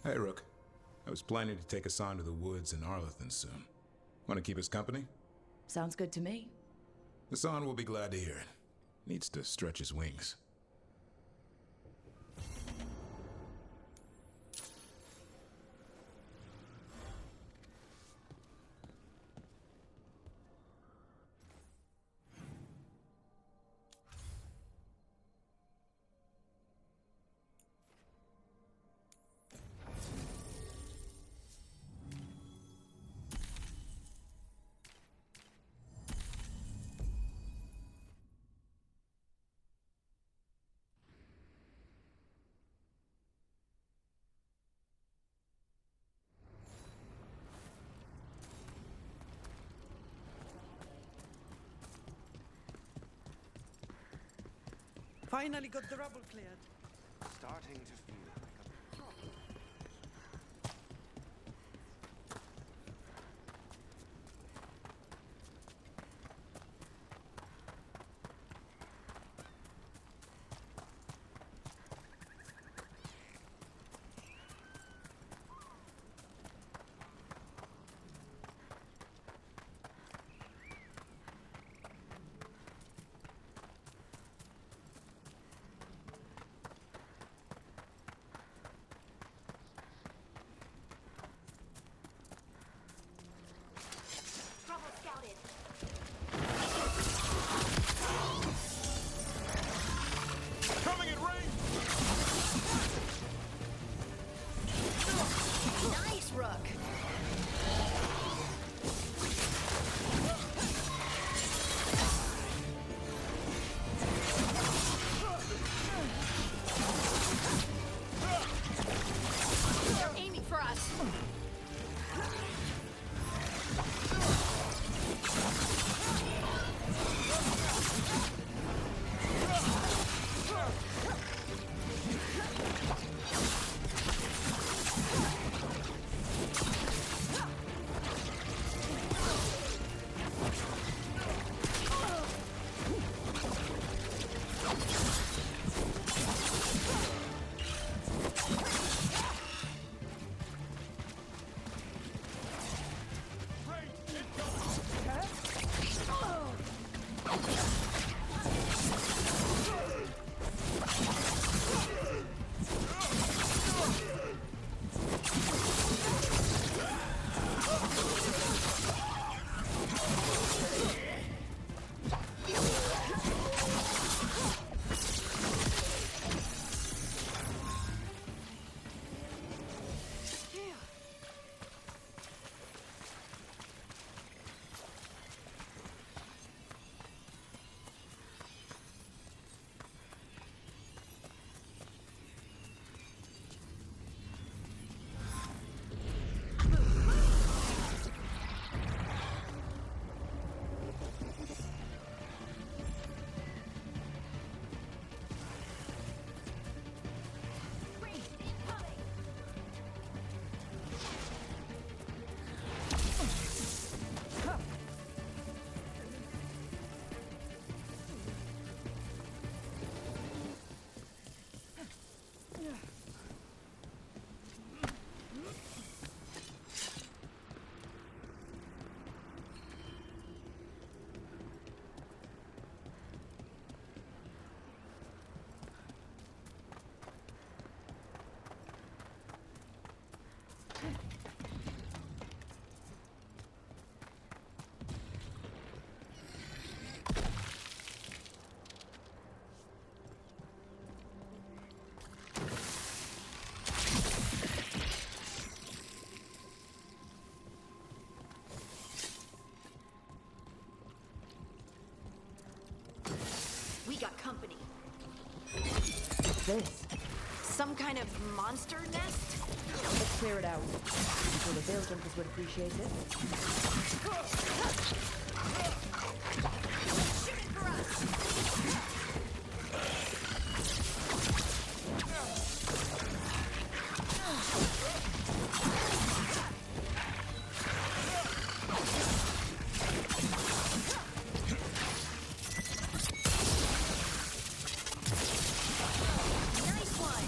Hey, Rook. I was planning to take Hassan to the woods in Arlethan soon. Want to keep us company? Sounds good to me. Hassan will be glad to hear it. Needs to stretch his wings. Finally got the rubble cleared. Starting to feel like a problem. Coming in range! Nice, Rook! They're aiming for us! We got company. What's this? Some kind of monster nest? Let's clear it out. I'm sure the Veilguard would appreciate it. Shoot it for us! Nice one!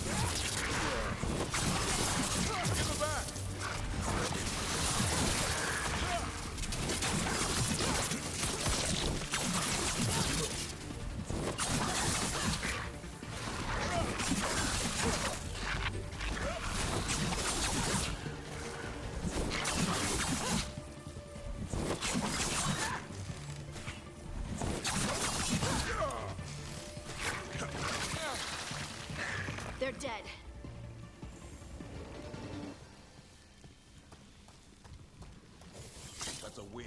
dead. That's a win.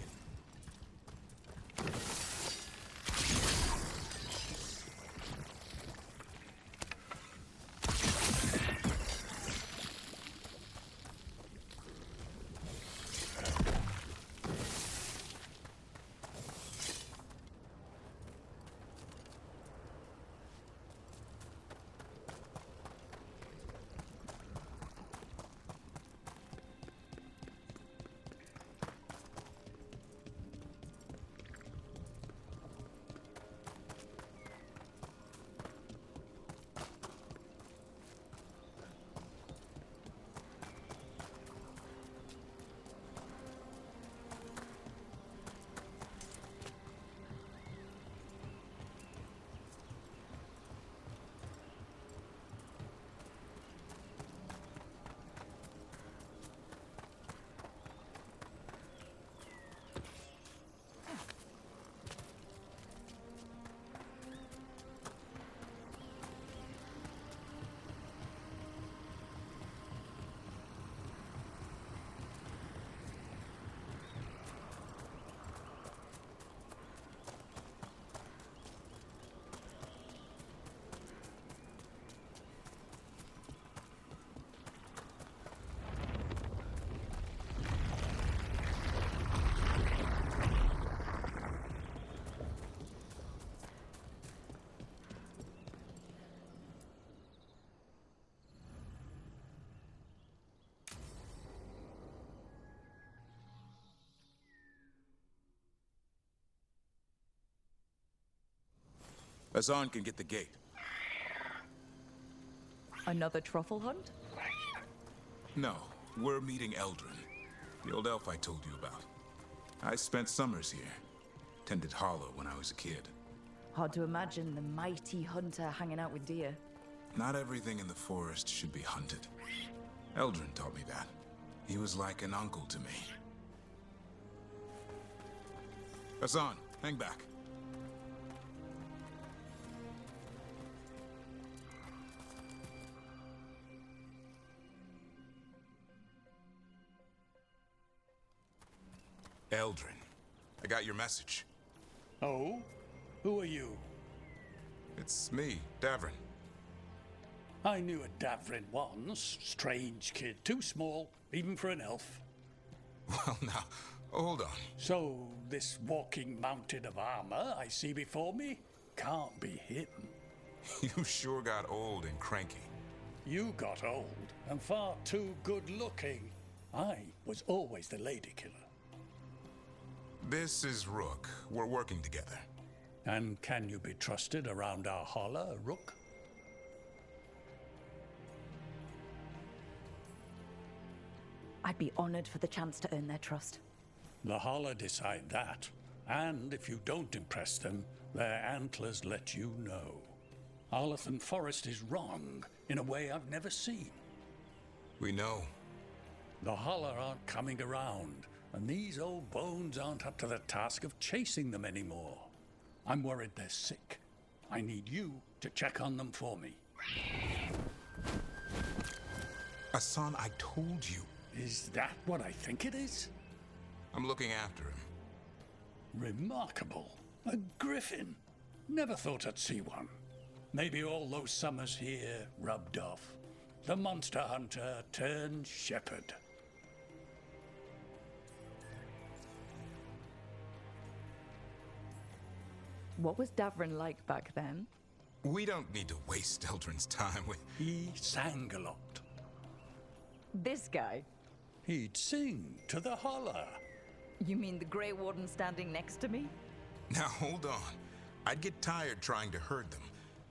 Hassan can get the gate. Another truffle hunt? No, we're meeting Eldrin, the old elf I told you about. I spent summers here. Tended Hollow when I was a kid. Hard to imagine the mighty hunter hanging out with deer. Not everything in the forest should be hunted. Eldrin taught me that. He was like an uncle to me. Hassan, hang back. Eldrin, I got your message. Oh? Who are you? It's me, Davrin. I knew a Davrin once. Strange kid. Too small, even for an elf. Well, now, hold on. So, this walking mountain of armor I see before me can't be him. You sure got old and cranky. You got old and far too good looking. I was always the lady killer. This is Rook. We're working together. And can you be trusted around our holler, Rook? I'd be honored for the chance to earn their trust. The holler decide that. And if you don't impress them, their antlers let you know. Arlathan Forest is wrong in a way I've never seen. We know. The holler aren't coming around, and these old bones aren't up to the task of chasing them anymore. I'm worried they're sick. I need you to check on them for me. Hassan, I told you. Is that what I think it is? I'm looking after him. Remarkable. A griffin. Never thought I'd see one. Maybe all those summers here rubbed off. The monster hunter turned shepherd. What was Davrin like back then? We don't need to waste Eldrin's time with... He sang a lot. This guy? He'd sing to the holler. You mean the Grey Warden standing next to me? Now, hold on. I'd get tired trying to herd them.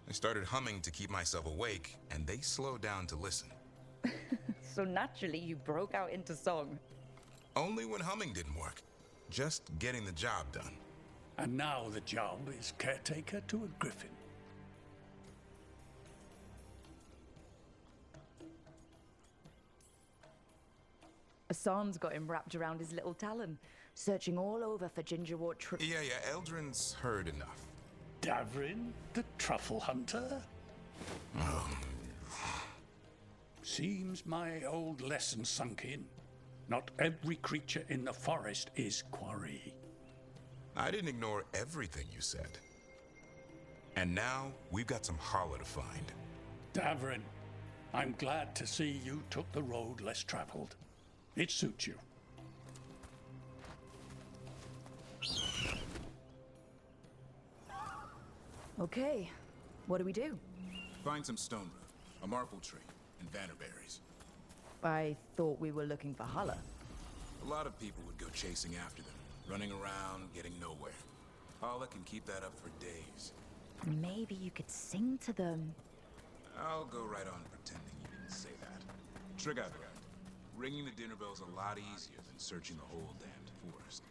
I started humming to keep myself awake, and they slowed down to listen. So naturally, you broke out into song. Only when humming didn't work. Just getting the job done. And now the job is caretaker to a griffin. Hassan's got him wrapped around his little talon, searching all over for gingerwort Yeah, Eldrin's heard enough. Davrin, the truffle hunter? Seems my old lesson sunk in. Not every creature in the forest is quarry. I didn't ignore everything you said. And now, we've got some Hala to find. Davrin, I'm glad to see you took the road less traveled. It suits you. Okay, what do we do? Find some stone root, a marble tree, and vannerberries. I thought we were looking for Hala. A lot of people would go chasing after them, running around, getting nowhere. Hala can keep that up for days. Maybe you could sing to them. I'll go right on pretending you didn't say that. Trigger, ringing the dinner bell's a lot easier than searching the whole damned forest.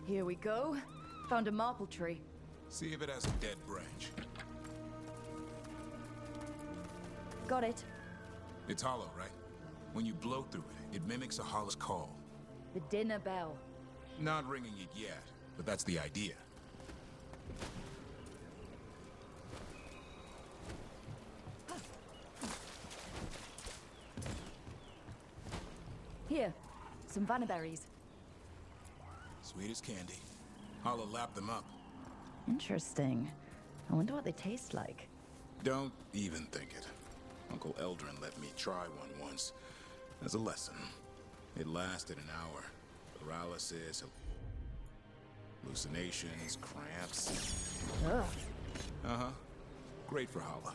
Here we go. Found a marble tree. See if it has a dead branch. Got it. It's hollow, right? When you blow through it, it mimics a Hala's call. The dinner bell. Not ringing it yet, but that's the idea. Here, some vannerberries. Sweet as candy. Hala lapped them up. Interesting. I wonder what they taste like. Don't even think it. Uncle Eldrin let me try one once. As a lesson. It lasted an hour. Paralysis, hallucinations, cramps. Ugh. Uh-huh. Great for Hala.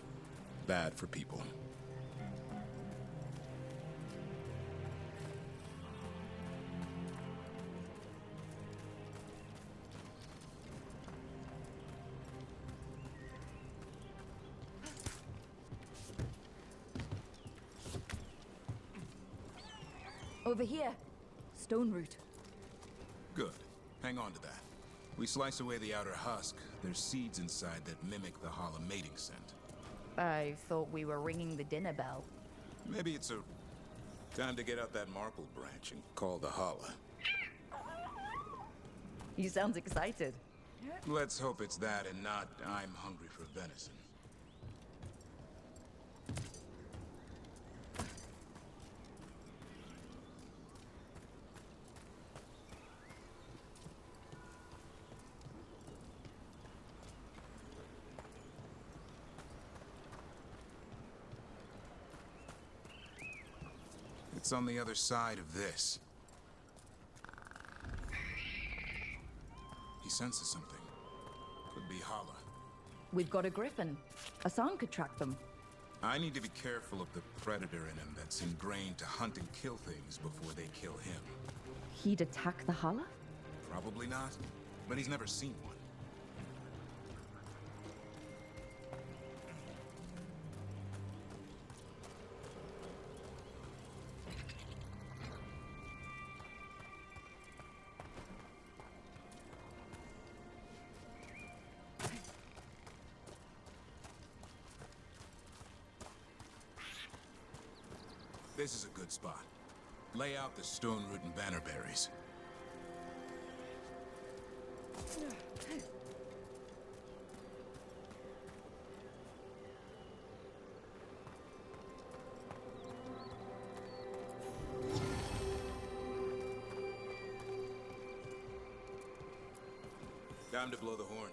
Bad for people. Over here. Stone root. Good. Hang on to that. We slice away the outer husk. There's seeds inside that mimic the Hala mating scent. I thought we were ringing the dinner bell. Maybe it's time to get out that marble branch and call the Hala. You sound excited. Let's hope it's that and not I'm hungry for venison. It's on the other side of this. He senses something. Could be Hala. We've got a griffin. Asan could track them. I need to be careful of the predator in him that's ingrained to hunt and kill things before they kill him. He'd attack the Hala? Probably not, but he's never seen one. This is a good spot. Lay out the stone root and banner berries. Time to blow the horn.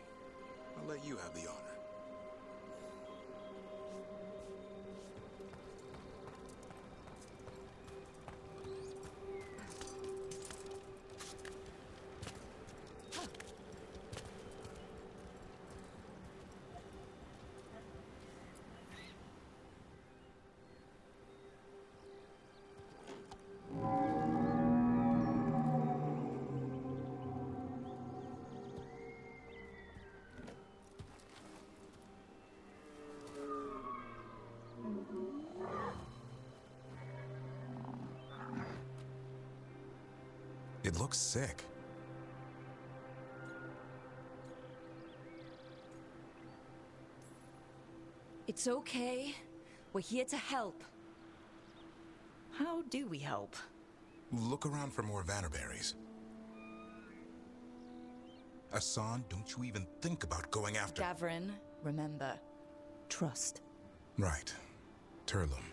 I'll let you have the honor. It looks sick. It's okay. We're here to help. How do we help? Look around for more Vannerberries. Asan, don't you even think about going after... Gavrin, remember, trust. Right. Turlum.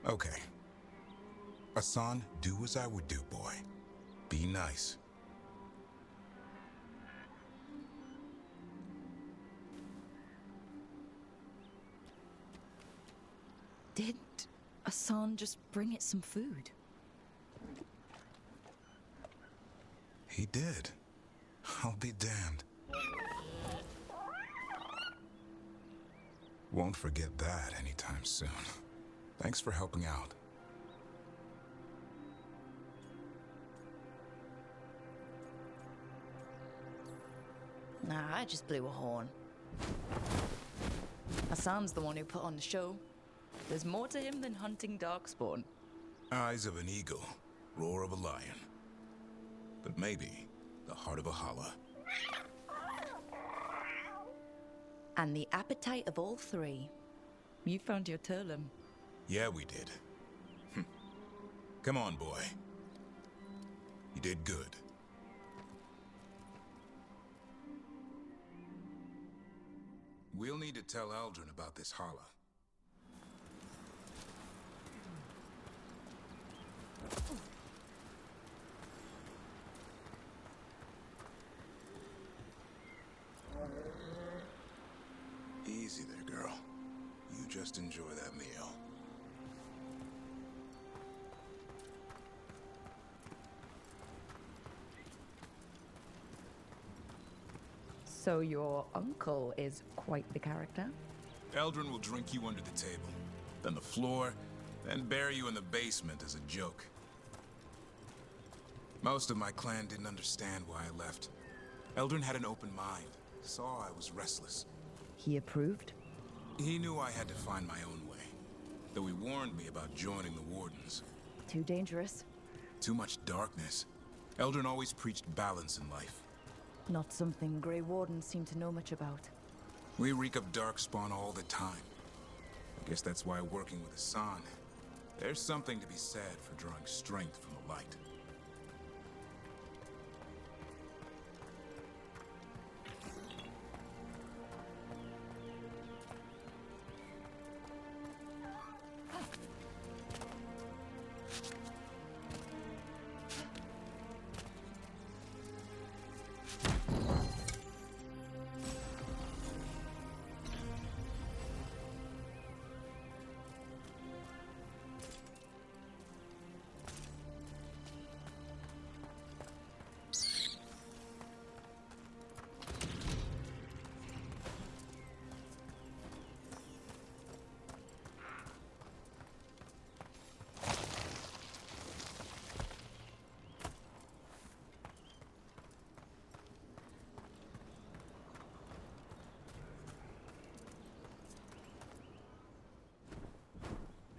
Okay. Asan, do as I would do, boy. Be nice. Did Asan just bring it some food? He did. I'll be damned. Won't forget that anytime soon. Thanks for helping out. Nah, I just blew a horn. Asan's the one who put on the show. There's more to him than hunting darkspawn. Eyes of an eagle, roar of a lion. But maybe the heart of a holla. And the appetite of all three. You found your Turlum. Yeah, we did. Come on, boy. You did good. We'll need to tell Aldrin about this holla. Easy there, girl. You just enjoy that meal. So your uncle is quite the character? Eldrin will drink you under the table, then the floor, then bury you in the basement as a joke. Most of my clan didn't understand why I left. Eldrin had an open mind, saw I was restless. He approved? He knew I had to find my own way, though he warned me about joining the Wardens. Too dangerous? Too much darkness. Eldrin always preached balance in life. Not something Grey Wardens seem to know much about. We reek of darkspawn all the time. I guess that's why working with Asan, there's something to be said for drawing strength from the light.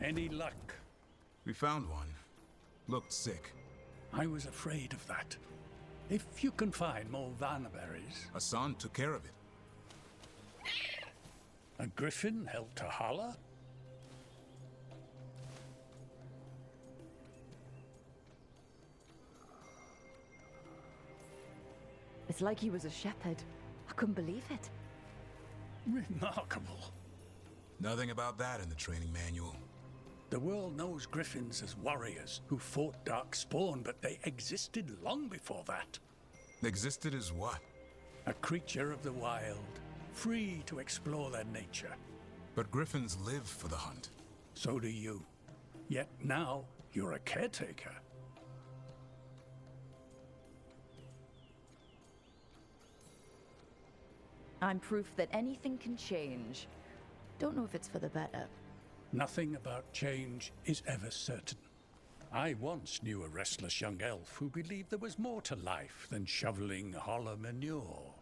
Any luck? We found one. Looked sick. I was afraid of that. If you can find more Vannerberries. Asan took care of it. A griffin held to holler? It's like he was a shepherd. I couldn't believe it. Remarkable. Nothing about that in the training manual. The world knows griffins as warriors who fought Darkspawn, but they existed long before that. Existed as what? A creature of the wild, free to explore their nature. But griffins live for the hunt. So do you. Yet now, you're a caretaker. I'm proof that anything can change. Don't know if it's for the better. Nothing about change is ever certain. I once knew a restless young elf who believed there was more to life than shoveling hollow manure.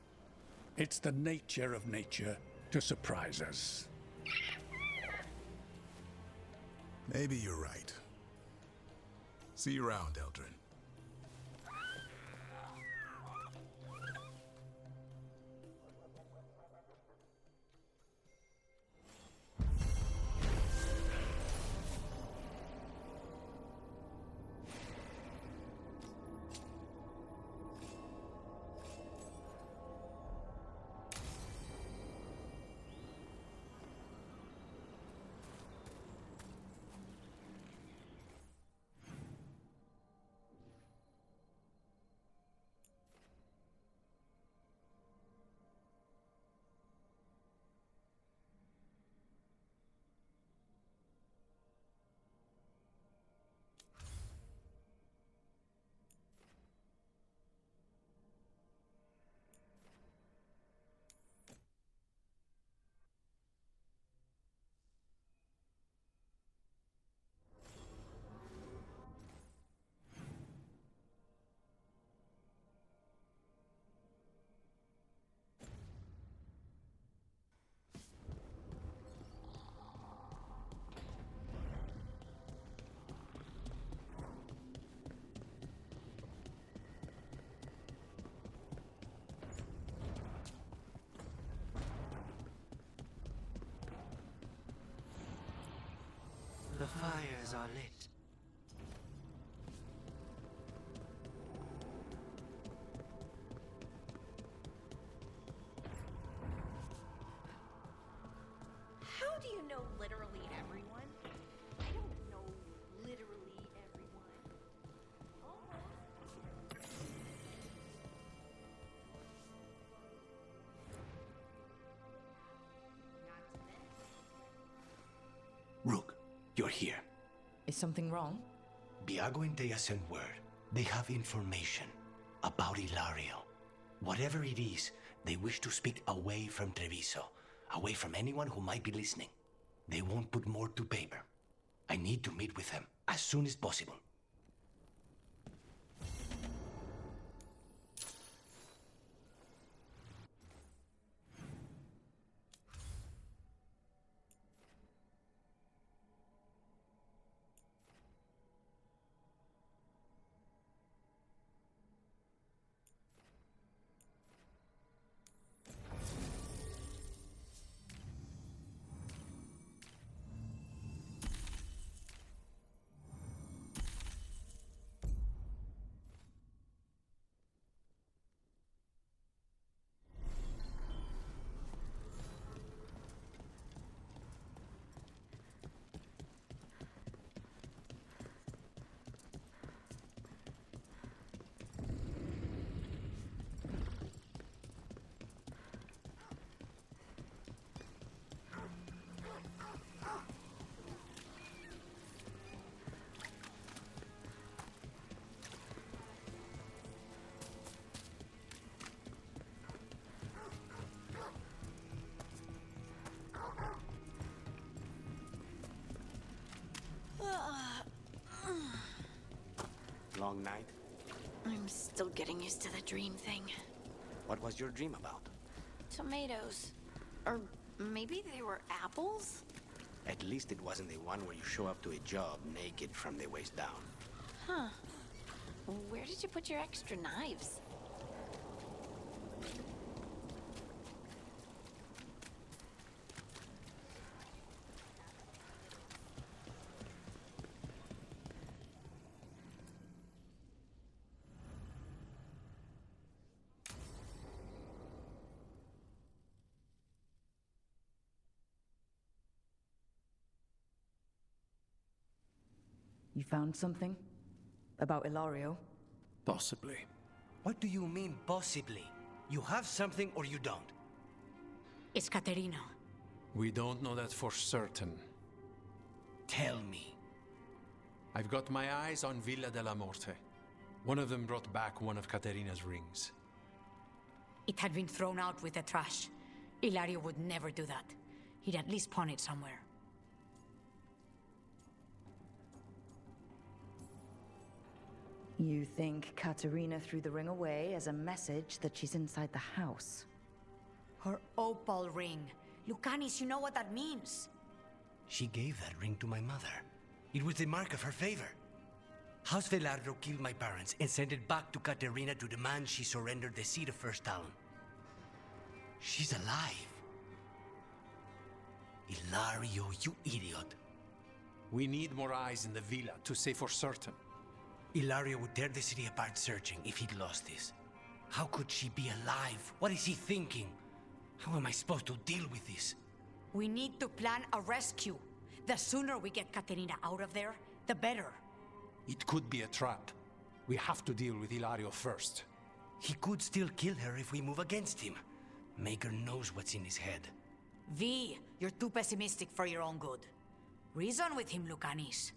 It's the nature of nature to surprise us. Maybe you're right. See you around, Eldrin. The fires are lit. How do you know literally everyone? I don't know literally everyone. Rook, you're here. Is something wrong? BioWare and Thedas sent word. They have information about Ilario. Whatever it is, they wish to speak away from Treviso, away from anyone who might be listening. They won't put more to paper. I need to meet with them as soon as possible. Long night? I'm still getting used to the dream thing. What was your dream about? Tomatoes. Or maybe they were apples? At least it wasn't the one where you show up to a job naked from the waist down. Huh. Where did you put your extra knives? You found something? About Ilario? Possibly. What do you mean, possibly? You have something or you don't? It's Caterina. We don't know that for certain. Tell me. I've got my eyes on Villa della Morte. One of them brought back one of Caterina's rings. It had been thrown out with the trash. Ilario would never do that. He'd at least pawn it somewhere. You think Katerina threw the ring away as a message that she's inside the house? Her opal ring. Lucanis, you know what that means. She gave that ring to my mother. It was the mark of her favor. House Velardo killed my parents and sent it back to Caterina to demand she surrender the seat of First Talon. She's alive. Ilario, you idiot. We need more eyes in the villa to say for certain. Ilario would tear the city apart searching if he'd lost this. How could she be alive? What is he thinking? How am I supposed to deal with this? We need to plan a rescue. The sooner we get Caterina out of there, the better. It could be a trap. We have to deal with Ilario first. He could still kill her if we move against him. Maker knows what's in his head. V, you're too pessimistic for your own good. Reason with him, Lucanis.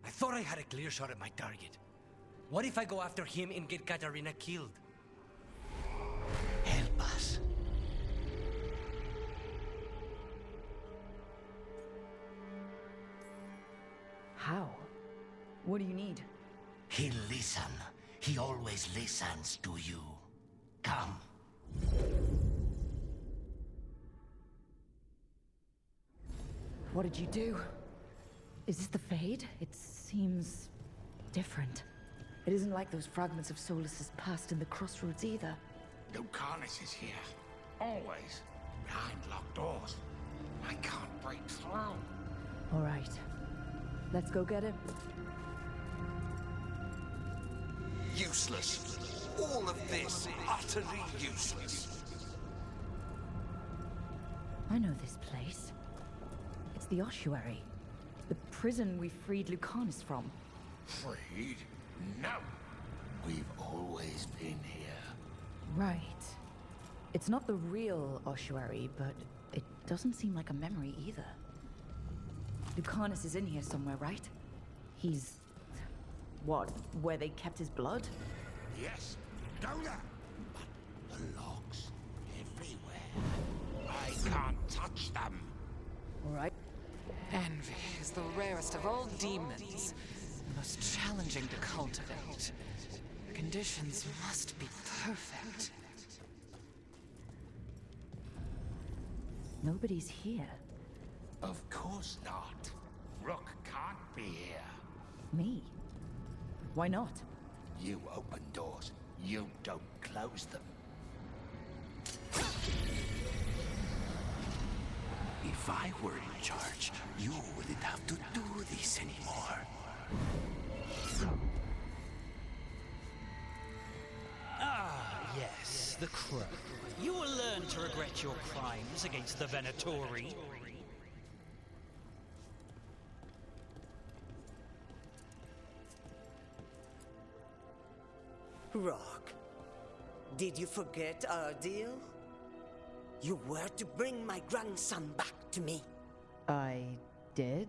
I thought I had a clear shot at my target. What if I go after him and get Caterina killed? Help us. How? What do you need? He'll listen. He always listens to you. Come. What did you do? Is this the Fade? It seems different. It isn't like those fragments of Solus's past in the Crossroads either. Lucanis is here. Always. Behind locked doors. I can't break through. All right. Let's go get him. Useless. All of this utterly useless. I know this place. It's the ossuary. The prison we freed Lucanis from. Freed? No. We've always been here. Right. It's not the real ossuary, but it doesn't seem like a memory either. Lucanis is in here somewhere, right? He's... what, where they kept his blood? Yes, know that. But the logs everywhere. I can't touch them. All right. Envy is the rarest of all demons, the most challenging to cultivate. The conditions must be perfect. Nobody's here. Of course not. Rook can't be here. Me? Why not? You open doors. You don't close them. If I were in charge, you wouldn't have to do this anymore. Ah, yes, the Crow. You will learn to regret your crimes against the Venatori. Rook, did you forget our deal? You were to bring my grandson back to me. I did?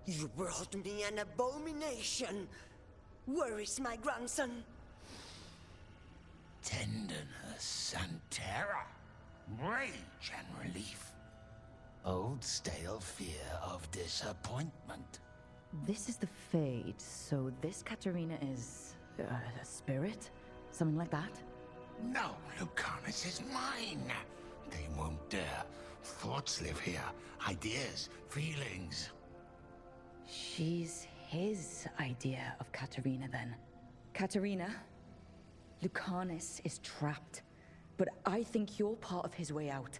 You brought me an abomination. Where is my grandson? Tenderness and terror. Rage and relief. Old stale fear of disappointment. This is the Fade, so this Katerina is... a spirit? Something like that? No, Lucanis is mine. They won't dare. Thoughts live here. Ideas, feelings. She's his idea of Katerina, then. Katerina, Lucanis is trapped, but I think you're part of his way out.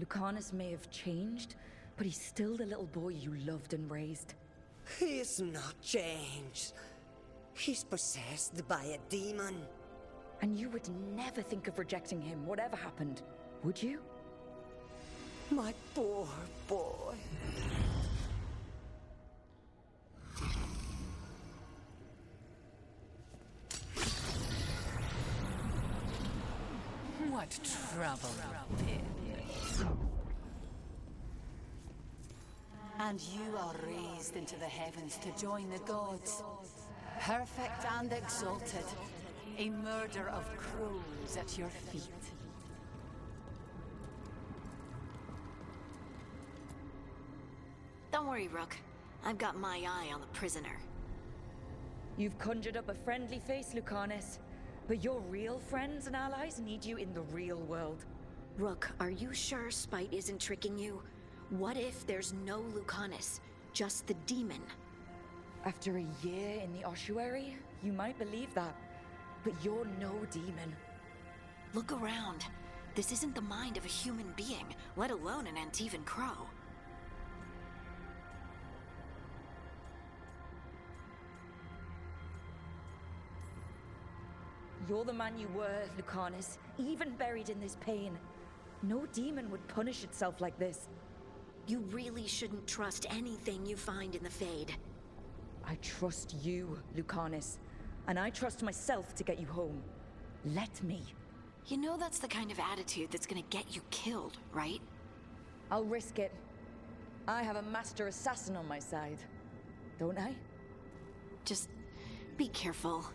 Lucanis may have changed, but he's still the little boy you loved and raised. He's not changed. He's possessed by a demon. And you would never think of rejecting him, whatever happened, would you? My poor boy. What trouble, Pip. And you are raised into the heavens to join the gods. Perfect and exalted. A murder of crows at your feet. Don't worry, Rook. I've got my eye on the prisoner. You've conjured up a friendly face, Lucanus. But your real friends and allies need you in the real world. Rook, are you sure Spite isn't tricking you? What if there's no Lucanus, just the demon? After a year in the ossuary, you might believe that. But you're no demon. Look around. This isn't the mind of a human being, let alone an Antivan crow. You're the man you were, Lucanus, even buried in this pain. No demon would punish itself like this. You really shouldn't trust anything you find in the Fade. I trust you, Lucanus. And I trust myself to get you home. Let me. You know that's the kind of attitude that's gonna get you killed, right? I'll risk it. I have a master assassin on my side. Don't I? Just be careful.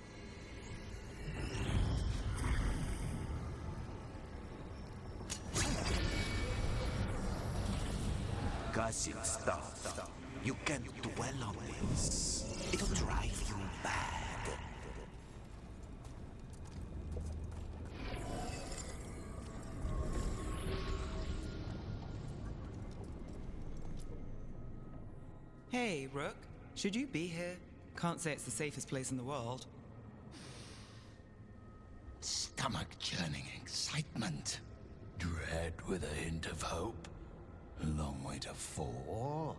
Gossip stuff. You can't dwell on this. It'll drive you mad. Hey, Rook. Should you be here? Can't say it's the safest place in the world. Stomach-churning excitement. Dread with a hint of hope. Long way to fall.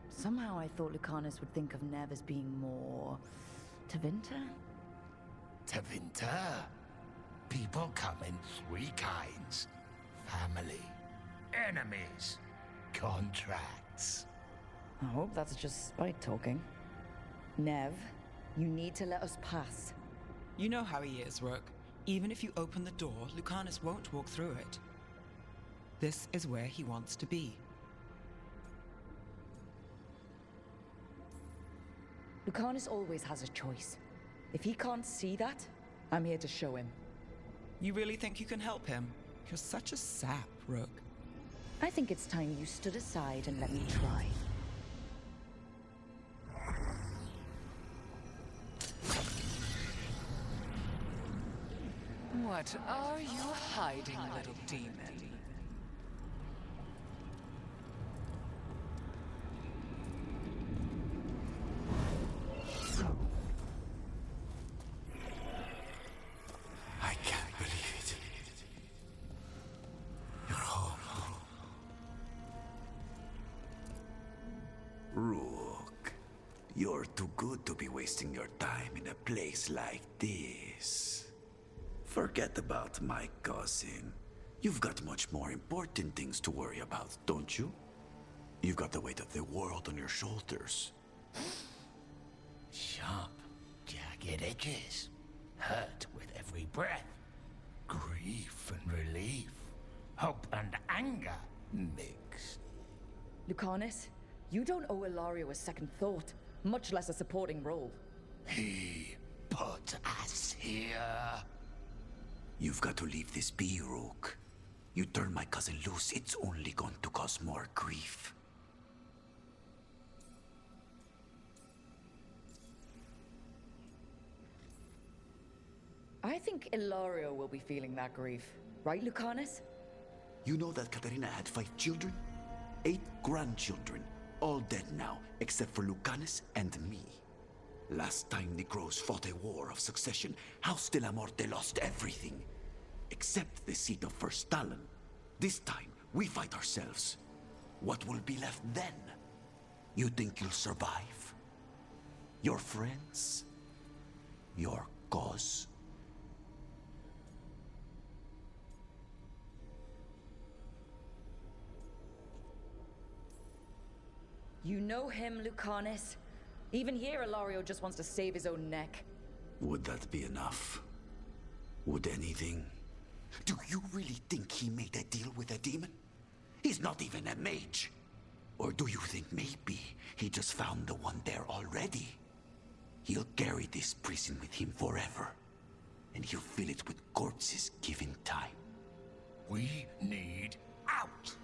Somehow I thought Lucanus would think of Nev as being more... Tevinter? Tevinter. People come in three kinds. Family, enemies, contracts. I hope that's just Spite talking. Nev, you need to let us pass. You know how he is, Rook. Even if you open the door, Lucanus won't walk through it. This is where he wants to be. Lucanus always has a choice. If he can't see that, I'm here to show him. You really think you can help him? You're such a sap, Rook. I think it's time you stood aside and let me try. What are you hiding, little demon? I can't believe it. You're home. Rook, you're too good to be wasting your time in a place like this. Forget about my cousin. You've got much more important things to worry about, don't you? You've got the weight of the world on your shoulders. Sharp, jagged edges. Hurt with every breath. Grief and relief. Hope and anger mixed. Lucanus, you don't owe Ilario a second thought, much less a supporting role. He put us here. You've got to leave this be, Rook. You turn my cousin loose, it's only going to cause more grief. I think Ilario will be feeling that grief. Right, Lucanus? You know that Katarina had 5 children? 8 grandchildren. All dead now, except for Lucanus and me. Last time the Crows fought a war of succession, House de la Morte lost everything. Except the seat of First Talon. This time, we fight ourselves. What will be left then? You think you'll survive? Your friends? Your cause? You know him, Lucanus. Even here, Ilario just wants to save his own neck. Would that be enough? Would anything? Do you really think he made a deal with a demon? He's not even a mage. Or do you think maybe he just found the one there already? He'll carry this prison with him forever. And he'll fill it with corpses given time. We need out!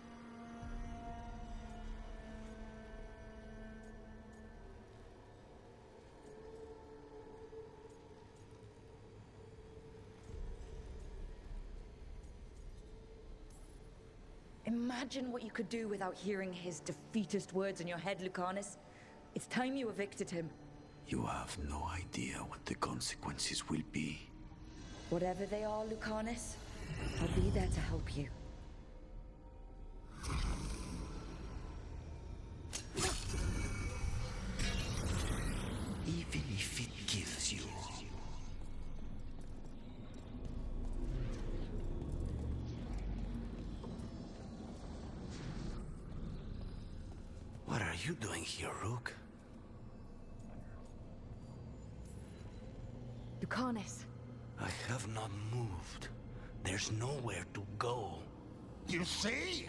Imagine what you could do without hearing his defeatist words in your head, Lucanus. It's time you evicted him. You have no idea what the consequences will be. Whatever they are, Lucanus, I'll be there to help you. Even if it kills you. What are you doing here, Rook? Lucanus. I have not moved. There's nowhere to go. You see?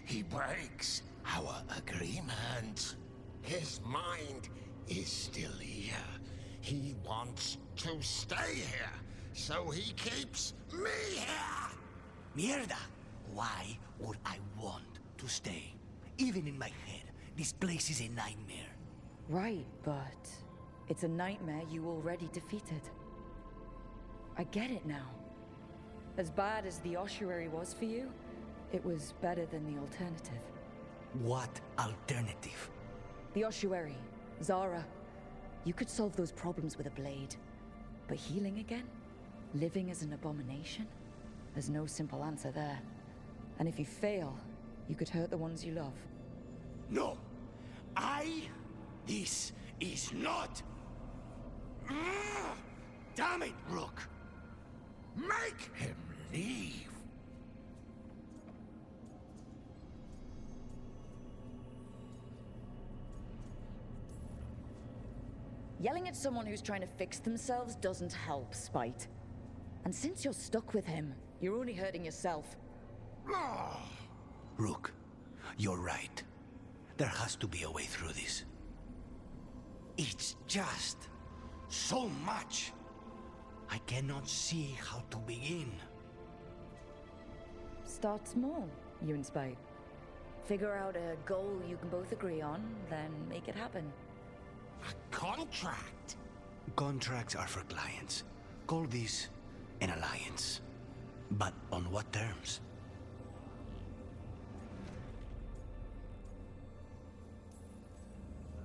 He breaks our agreement. His mind is still here. He wants to stay here, so he keeps me here! Mierda! Why would I want to stay? Even in my head, this place is a nightmare. Right, but it's a nightmare you already defeated. I get it now. As bad as the ossuary was for you, it was better than the alternative. What alternative? The ossuary, Zara. You could solve those problems with a blade. But healing again? Living as an abomination? There's no simple answer there. And if you fail, you could hurt the ones you love. No! This is not... Damn it, Rook! Make him leave! Yelling at someone who's trying to fix themselves doesn't help, Spite. And since you're stuck with him, you're only hurting yourself. Rook, you're right. There has to be a way through this. It's just so much. I cannot see how to begin. Start small, you and Spite. Figure out a goal you can both agree on, then make it happen. A contract? Contracts are for clients. Call this an alliance. But on what terms?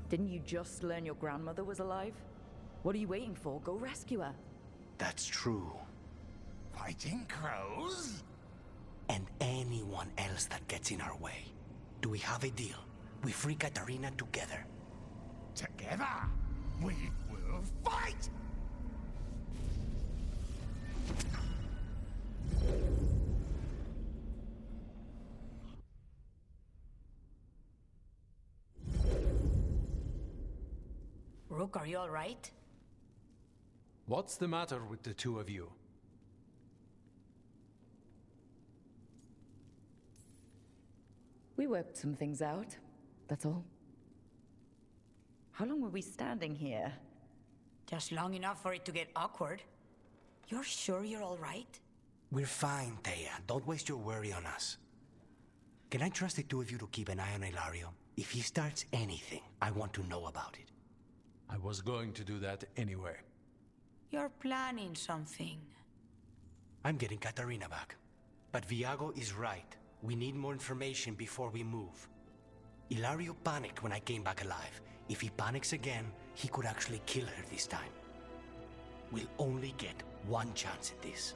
Didn't you just learn your grandmother was alive? What are you waiting for? Go rescue her. That's true. Fighting crows? And anyone else that gets in our way. Do we have a deal? We free Katarina together. Together, we will fight! Rook, are you all right? What's the matter with the two of you? We worked some things out, that's all. How long were we standing here? Just long enough for it to get awkward. You're sure you're all right? We're fine, Thea. Don't waste your worry on us. Can I trust the two of you to keep an eye on Ilario? If he starts anything, I want to know about it. I was going to do that anyway. You're planning something. I'm getting Katarina back. But Viago is right. We need more information before we move. Ilario panicked when I came back alive. If he panics again, he could actually kill her this time. We'll only get one chance at this.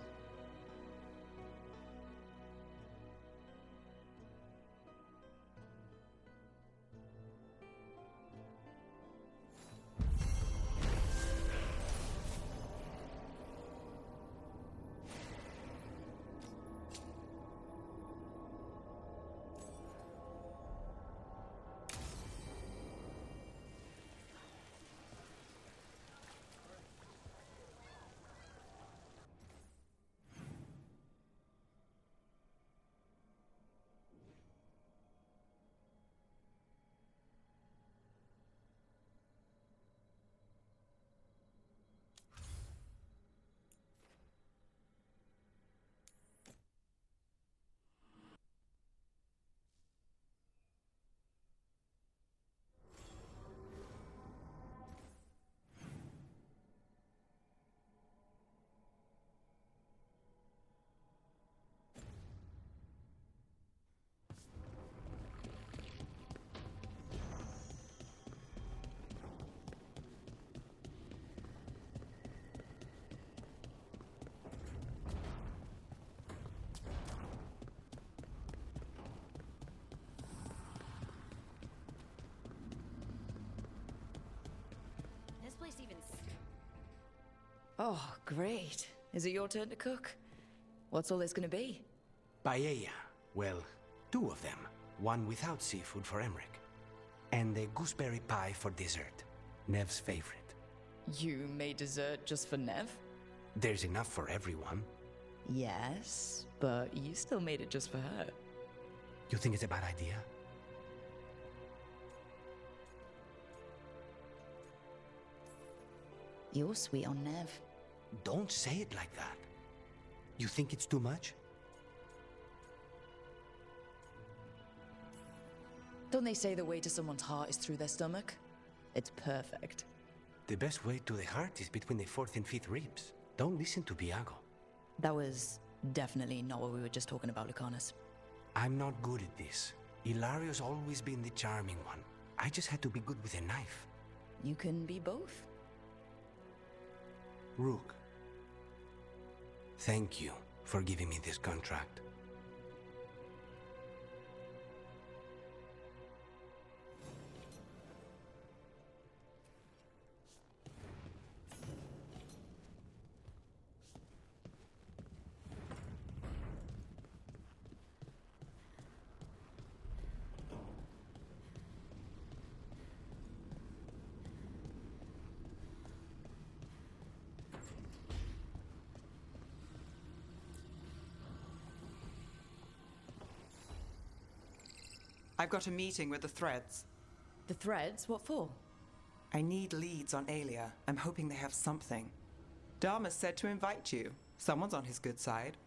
Oh, great. Is it your turn to cook? What's all this gonna be? Paella. Well, two of them. One without seafood for Emmerich. And a gooseberry pie for dessert. Nev's favorite. You made dessert just for Nev? There's enough for everyone. Yes, but you still made it just for her. You think it's a bad idea? You're sweet on Nev. Don't say it like that. You think it's too much? Don't they say the way to someone's heart is through their stomach? It's perfect. The best way to the heart is between the fourth and fifth ribs. Don't listen to Biago. That was definitely not what we were just talking about, Lucanus. I'm not good at this. Hilario's always been the charming one. I just had to be good with a knife. You can be both. Rook. Thank you for giving me this contract. I've got a meeting with the Threads. The Threads? What for? I need leads on Aelia. I'm hoping they have something. Dharma said to invite you. Someone's on his good side.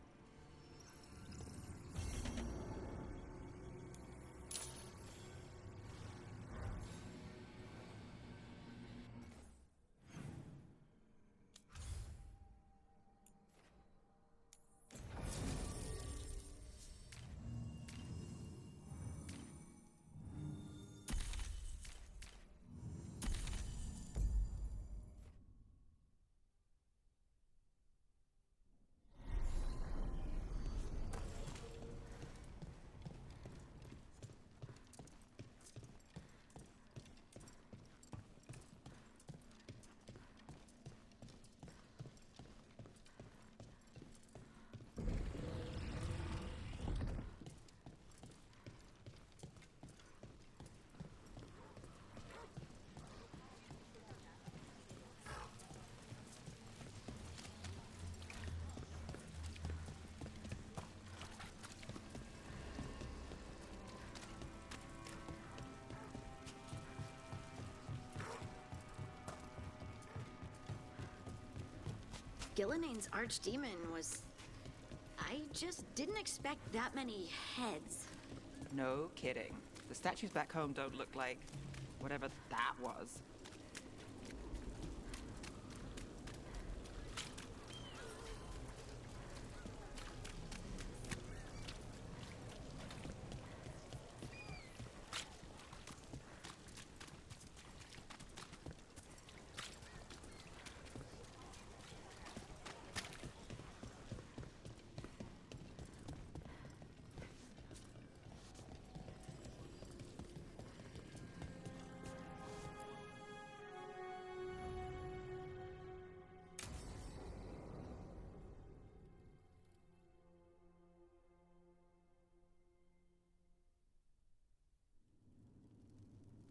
Gillenane's archdemon was... I just didn't expect that many heads. No kidding. The statues back home don't look like whatever that was.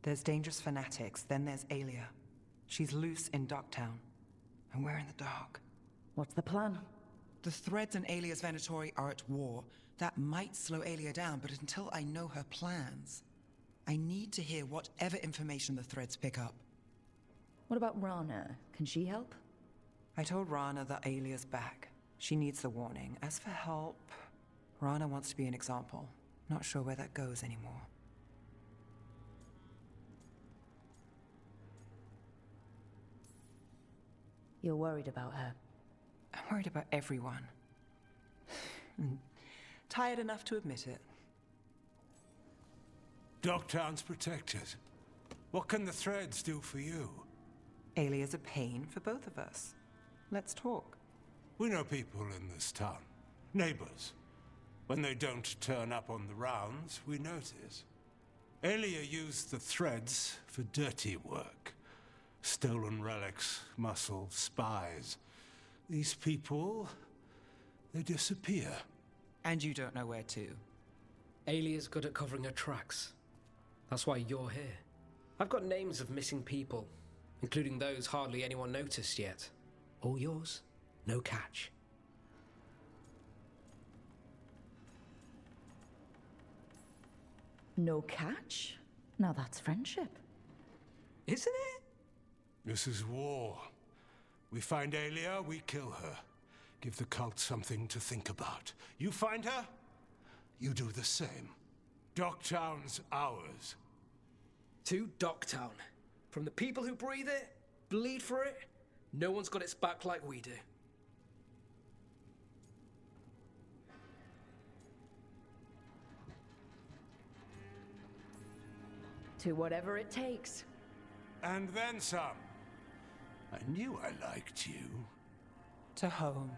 There's dangerous fanatics, then there's Aelia. She's loose in Docktown, and we're in the dark. What's the plan? The Threads and Aelia's Venatori are at war. That might slow Aelia down, but until I know her plans, I need to hear whatever information the Threads pick up. What about Rana? Can she help? I told Rana that Aelia's back. She needs the warning. As for help, Rana wants to be an example. Not sure where that goes anymore. You're worried about her. I'm worried about everyone. Tired enough to admit it. Docktown's protected. What can the Threads do for you? Aelia's a pain for both of us. Let's talk. We know people in this town. Neighbors. When they don't turn up on the rounds, we notice. Aelia used the Threads for dirty work. Stolen relics, muscle, spies. These people, they disappear. And you don't know where to. Alia's good at covering her tracks. That's why you're here. I've got names of missing people, including those hardly anyone noticed yet. All yours, no catch. No catch? Now that's friendship. Isn't it? This is war. We find Alia, we kill her. Give the cult something to think about. You find her, you do the same. Docktown's ours. To Docktown. From the people who breathe it, bleed for it, no one's got its back like we do. To whatever it takes. And then some. I knew I liked you. To home.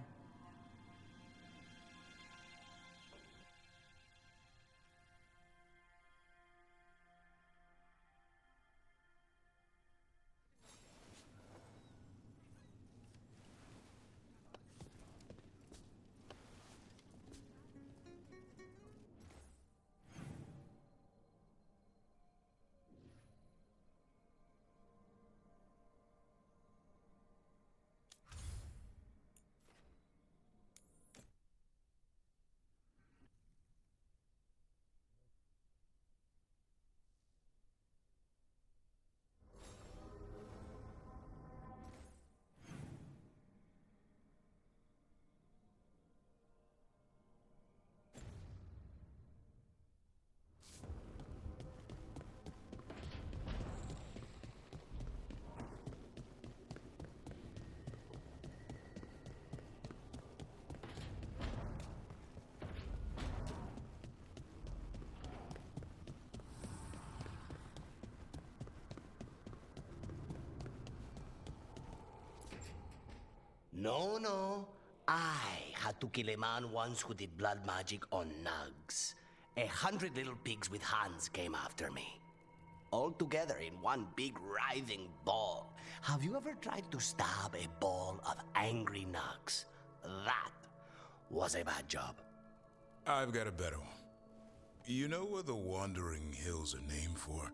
No. I had to kill a man once who did blood magic on nugs. 100 little pigs with hands came after me. All together in one big writhing ball. Have you ever tried to stab a ball of angry nugs? That was a bad job. I've got a better one. You know what the Wandering Hills are named for?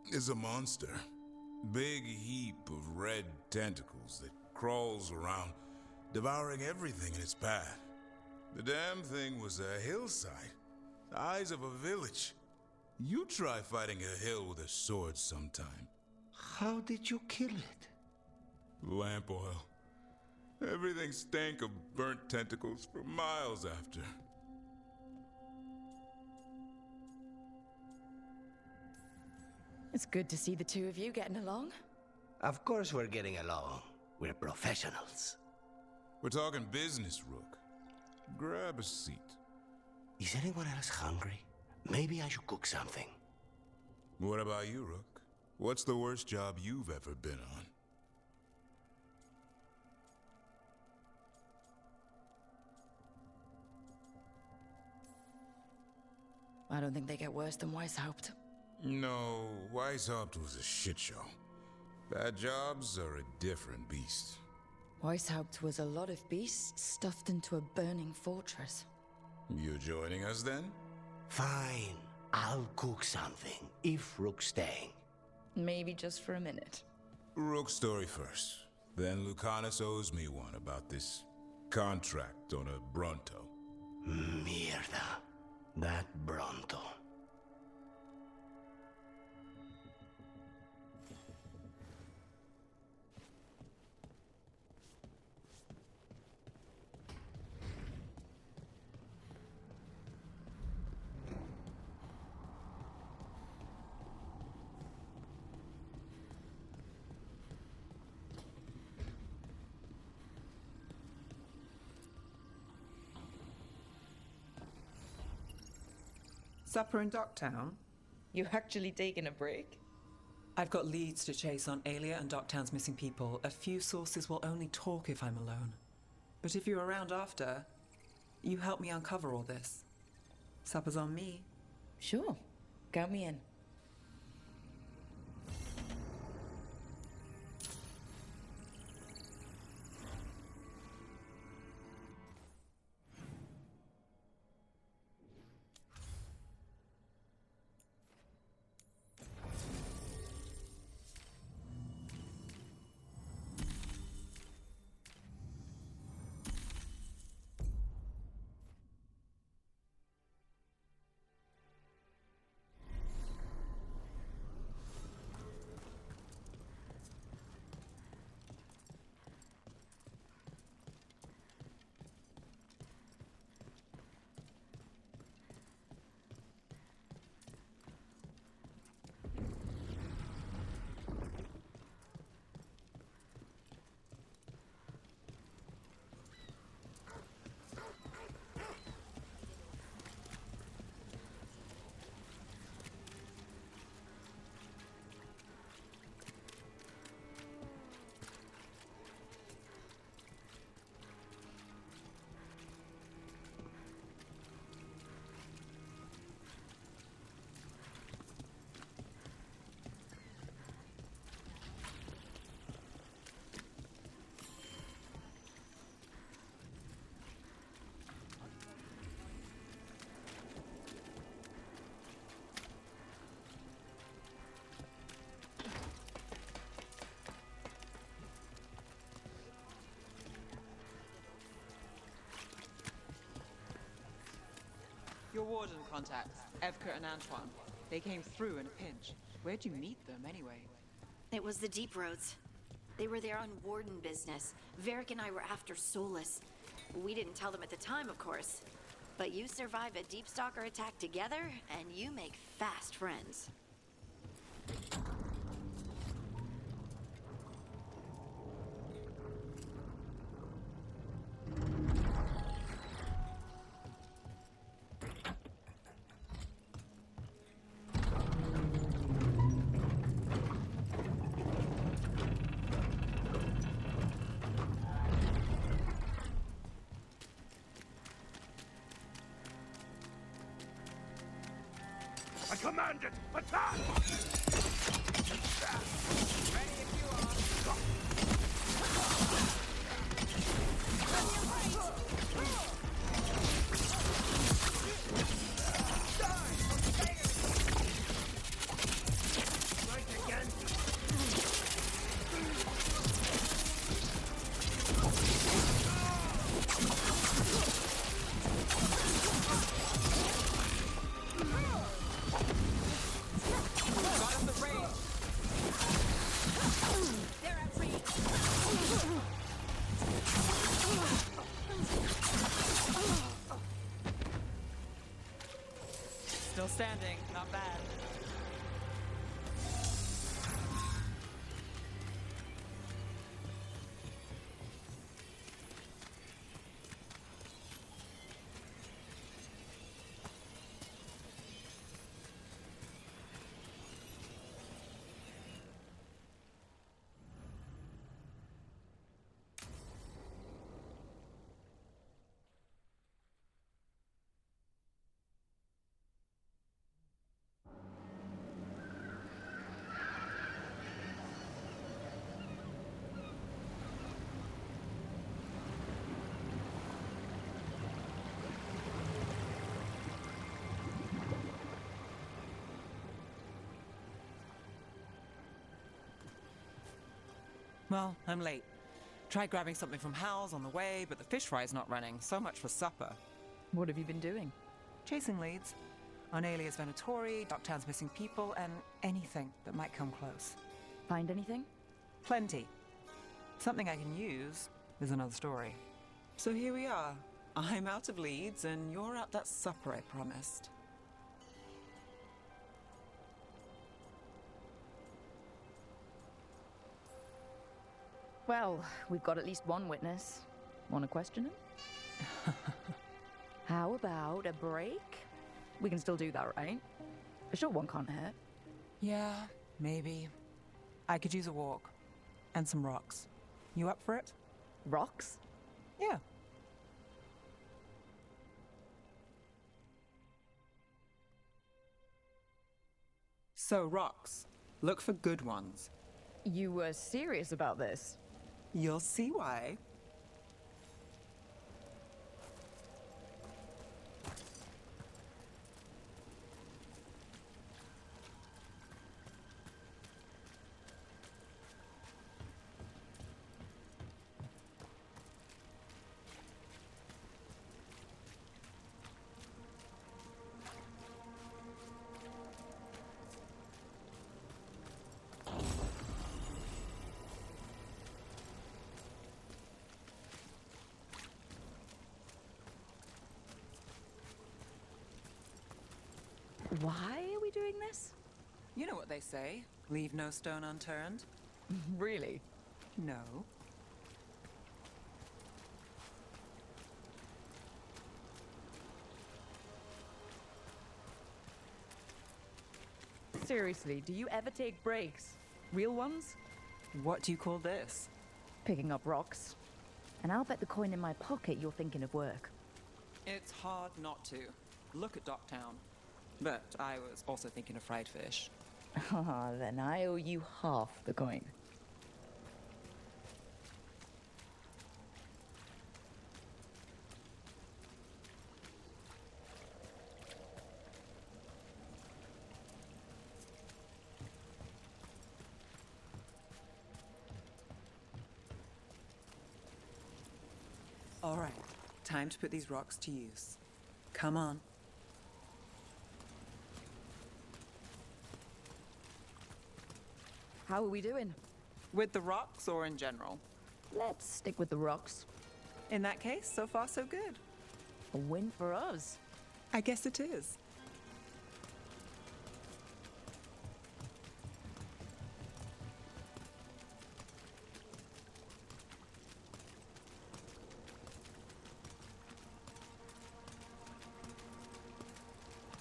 It's a monster. Big heap of red tentacles that crawls around, devouring everything in its path. The damn thing was a hillside, the eyes of a village. You try fighting a hill with a sword sometime. How did you kill it? Lamp oil. Everything stank of burnt tentacles for miles after. It's good to see the two of you getting along. Of course we're getting along. We're professionals. We're talking business, Rook. Grab a seat. Is anyone else hungry? Maybe I should cook something. What about you, Rook? What's the worst job you've ever been on? I don't think they get worse than Weishaupt. No, Weishaupt was a shit show. Bad jobs are a different beast. Weishaupt was a lot of beasts stuffed into a burning fortress. You joining us then? Fine. I'll cook something, if Rook's staying. Maybe just for a minute. Rook's story first. Then Lucanus owes me one about this contract on a Bronto. Mierda. That Bronto. Supper in Docktown? You actually taking a break? I've got leads to chase on Alia and Docktown's missing people. A few sources will only talk if I'm alone. But if you're around after, you help me uncover all this. Supper's on me. Sure. Count me in. Warden contacts, Evka and Antoine. They came through in a pinch. Where'd you meet them, anyway? It was the Deep Roads. They were there on Warden business. Varric and I were after Solus. We didn't tell them at the time, of course. But you survive a Deep Stalker attack together, and you make fast friends. I command it! Attack! Ready if you are. Strike again! Got up the range. They're at reach. Still standing, not bad. Well, I'm late. Tried grabbing something from Hal's on the way, but the fish fry's not running. So much for supper. What have you been doing? Chasing leads. On Alias Venatori, Docktown's missing people, and anything that might come close. Find anything? Plenty. Something I can use is another story. So here we are. I'm out of leads, and you're at that supper I promised. Well, we've got at least one witness. Want to question him? How about a break? We can still do that, right? A short one can't hurt. Yeah, maybe. I could use a walk. And some rocks. You up for it? Rocks? Yeah. So, rocks. Look for good ones. You were serious about this? You'll see why. Why are we doing this? You know what they say. Leave no stone unturned. Really? No. Seriously, do you ever take breaks? Real ones? What do you call this? Picking up rocks. And I'll bet the coin in my pocket you're thinking of work. It's hard not to. Look at Docktown. But I was also thinking of fried fish. Ah, then I owe you half the coin. All right, time to put these rocks to use. Come on. How are we doing? With the rocks or in general? Let's stick with the rocks. In that case, so far so good. A win for us. I guess it is.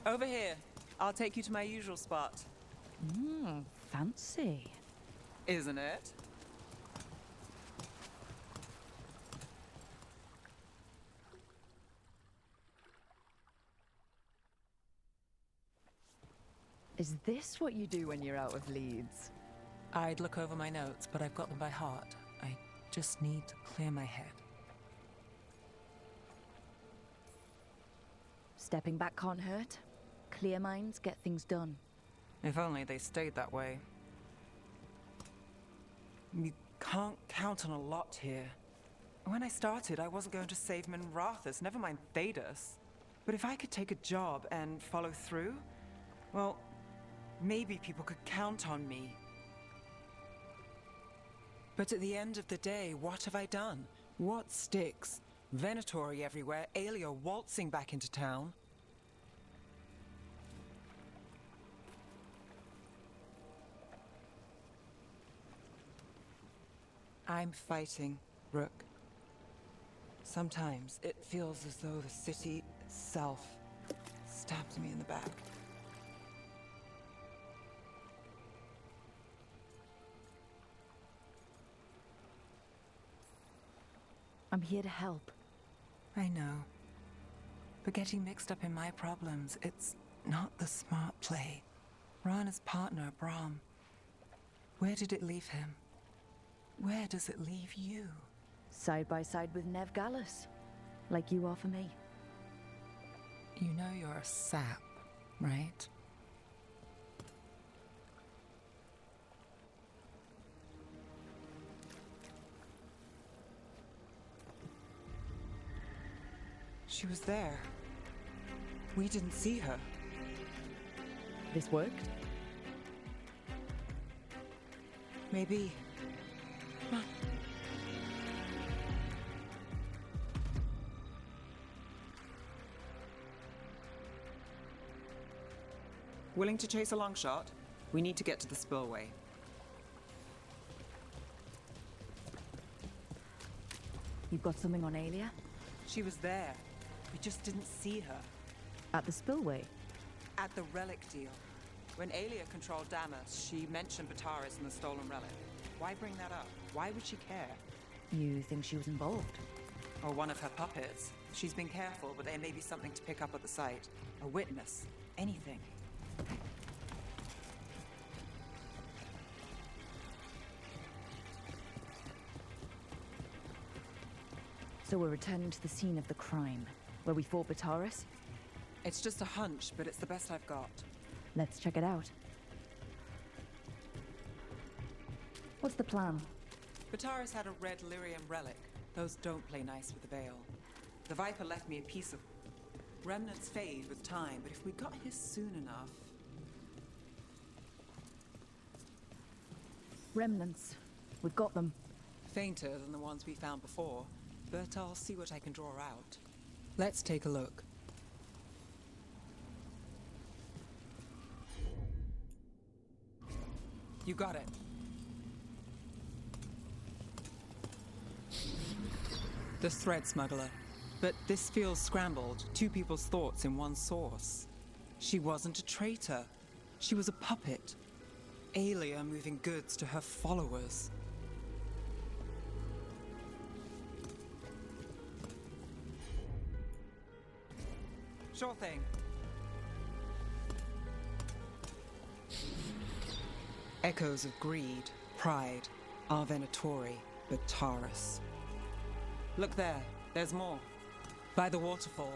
Over here. I'll take you to my usual spot. Fancy. Isn't it? Is this what you do when you're out of leads? I'd look over my notes, but I've got them by heart. I just need to clear my head. Stepping back can't hurt. Clear minds get things done. If only they stayed that way. You can't count on a lot here. When I started, I wasn't going to save Minrathous, never mind Thedas. But if I could take a job and follow through, well, maybe people could count on me. But at the end of the day, what have I done? What sticks? Venatori everywhere, Aelia waltzing back into town. I'm fighting, Rook. Sometimes it feels as though the city itself stabs me in the back. I'm here to help. I know. But getting mixed up in my problems, it's not the smart play. Rana's partner, Brahm. Where did it leave him? Where does it leave you? Side by side with Nev Gallus. Like you are for me. You know you're a sap, right? She was there. We didn't see her. This worked? Maybe. Come on. Willing to chase a long shot? We need to get to the spillway. You've got something on Aelia? She was there. We just didn't see her. At the spillway? At the relic deal. When Aelia controlled Damas, she mentioned Bataris and the stolen relic. Why bring that up? Why would she care? You think she was involved? Or one of her puppets. She's been careful, but there may be something to pick up at the site. A witness. Anything. So we're returning to the scene of the crime, where we fought Bataris? It's just a hunch, but it's the best I've got. Let's check it out. What's the plan? Bataris had a red lyrium relic. Those don't play nice with the Veil. The Viper left me a piece of... Remnants fade with time, but if we got here soon enough... Remnants. We've got them. Fainter than the ones we found before, but I'll see what I can draw out. Let's take a look. You got it. The thread smuggler. But this feels scrambled. Two people's thoughts in one source. She wasn't a traitor. She was a puppet. Aelia moving goods to her followers. Sure thing. Echoes of greed, pride, our Venatori, Bataris. Look there, there's more. By the waterfall.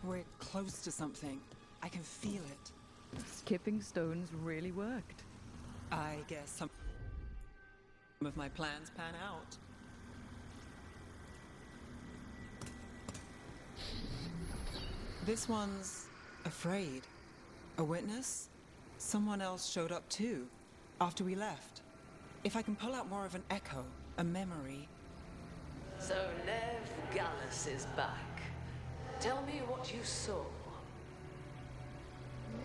We're close to something. I can feel it. Skipping stones really worked. I guess some of my plans pan out. This one's afraid. A witness? Someone else showed up too, after we left. If I can pull out more of an echo, a memory... So Nev Gallus is back. Tell me what you saw.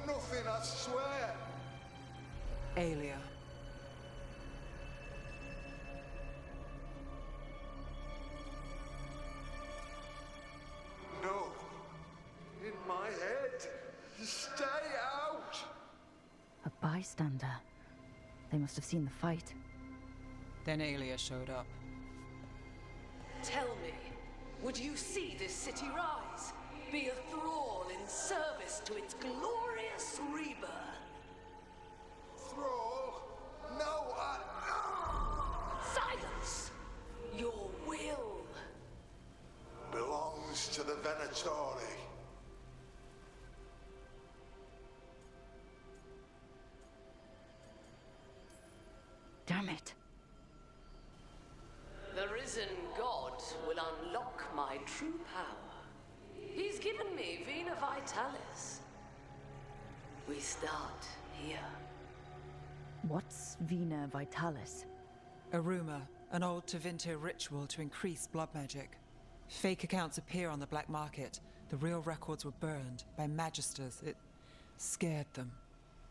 Nothing, I swear. Aelia. No. In my head. Stay out. A bystander. They must have seen the fight. Then Aelia showed up. Tell me, would you see this city rise? Be a thrall in service to its glorious rebirth? Thrall? No, Silence! Your will belongs to the Venatori. Damn it. The risen god will unlock my true power. He's given me Vena Vitalis. We start here. What's Vena Vitalis? A rumor, an old Tevinter ritual to increase blood magic. Fake accounts appear on the black market. The real records were burned by magisters. It scared them.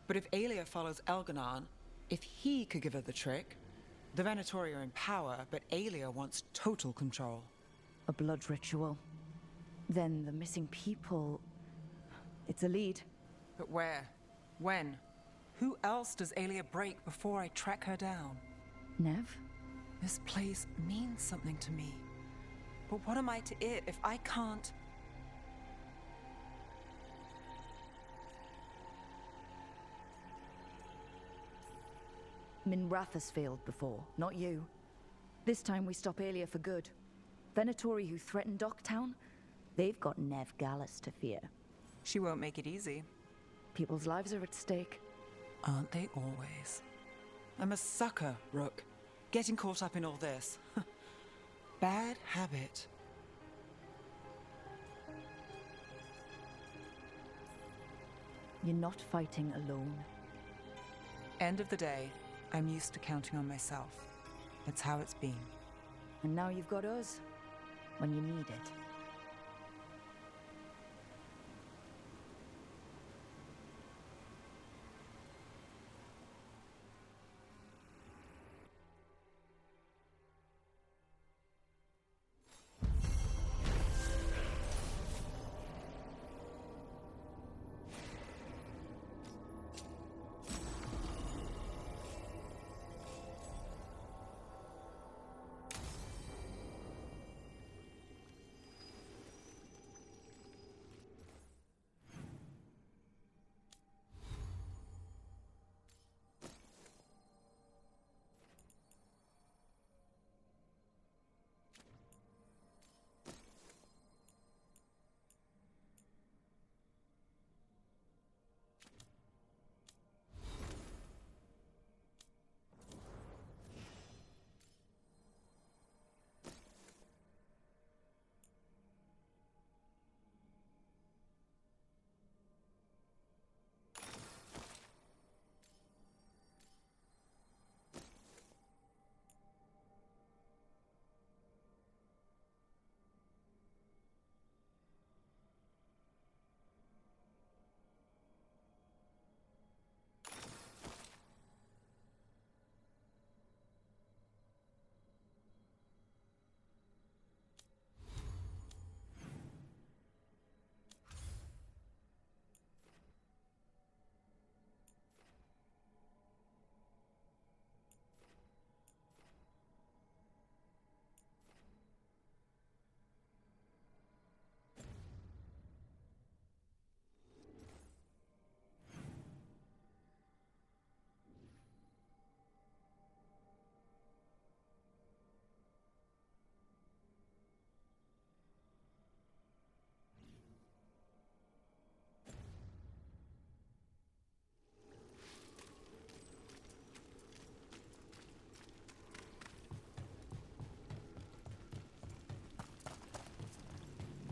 But if Aelia follows Elganon, if he could give her the trick, the Venatori are in power, but Aelia wants total control. A blood ritual. Then the missing people... It's a lead. But where? When? Who else does Aelia break before I track her down? Nev? This place means something to me. But what am I to it if I can't... Minrath has failed before, not you. This time we stop Aelia for good. Venatori who threatened Docktown, they've got Nev Gallus to fear. She won't make it easy. People's lives are at stake. Aren't they always? I'm a sucker, Rook. Getting caught up in all this. Bad habit. You're not fighting alone. End of the day, I'm used to counting on myself. It's how it's been. And now you've got us, when you need it.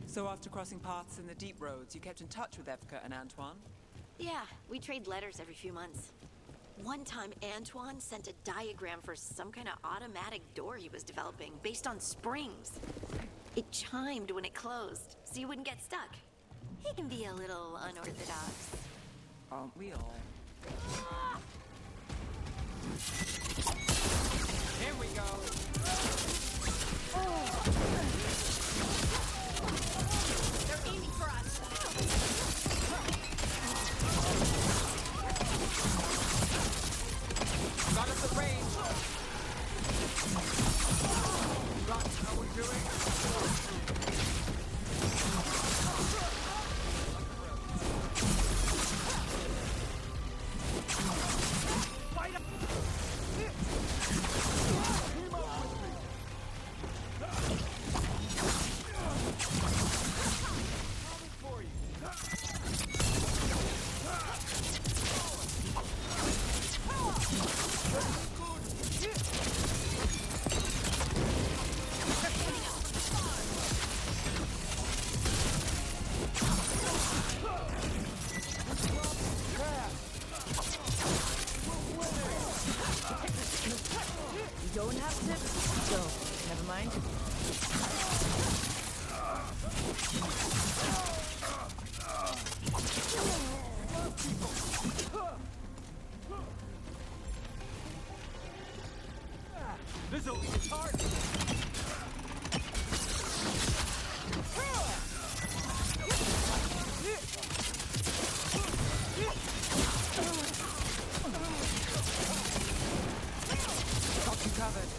So after crossing paths in the deep roads, you kept in touch with Evka and Antoine? Yeah, we trade letters every few months. One time, Antoine sent a diagram for some kind of automatic door he was developing based on springs. It chimed when it closed, so you wouldn't get stuck. He can be a little unorthodox. Aren't we all? Here we go. They're aiming for us. Got us at range. Got how we're doing. Fight up. You don't have to, so never mind. This'll be his heart. Got you covered.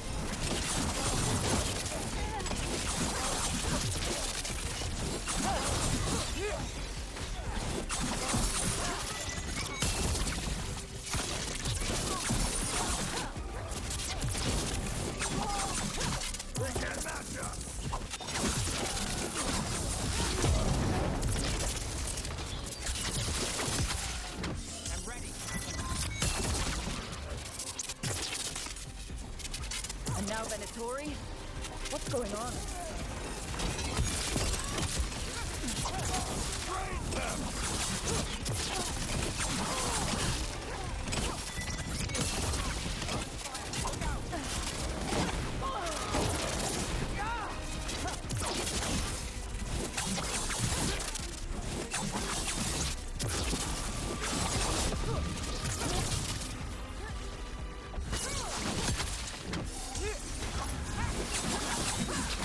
I'm ready. And now Venatori? What's going on?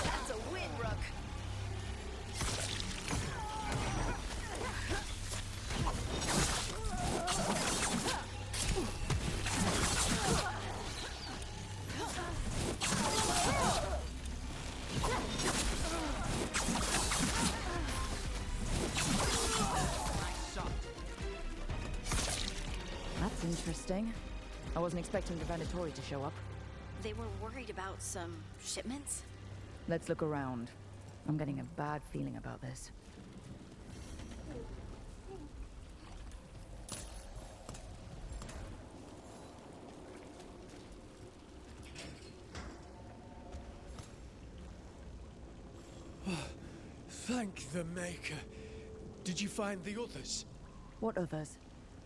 That's a win, Rook. That's interesting. I wasn't expecting the Venatori to show up. They were worried about some shipments? Let's look around. I'm getting a bad feeling about this. Thank the Maker. Did you find the others? What others?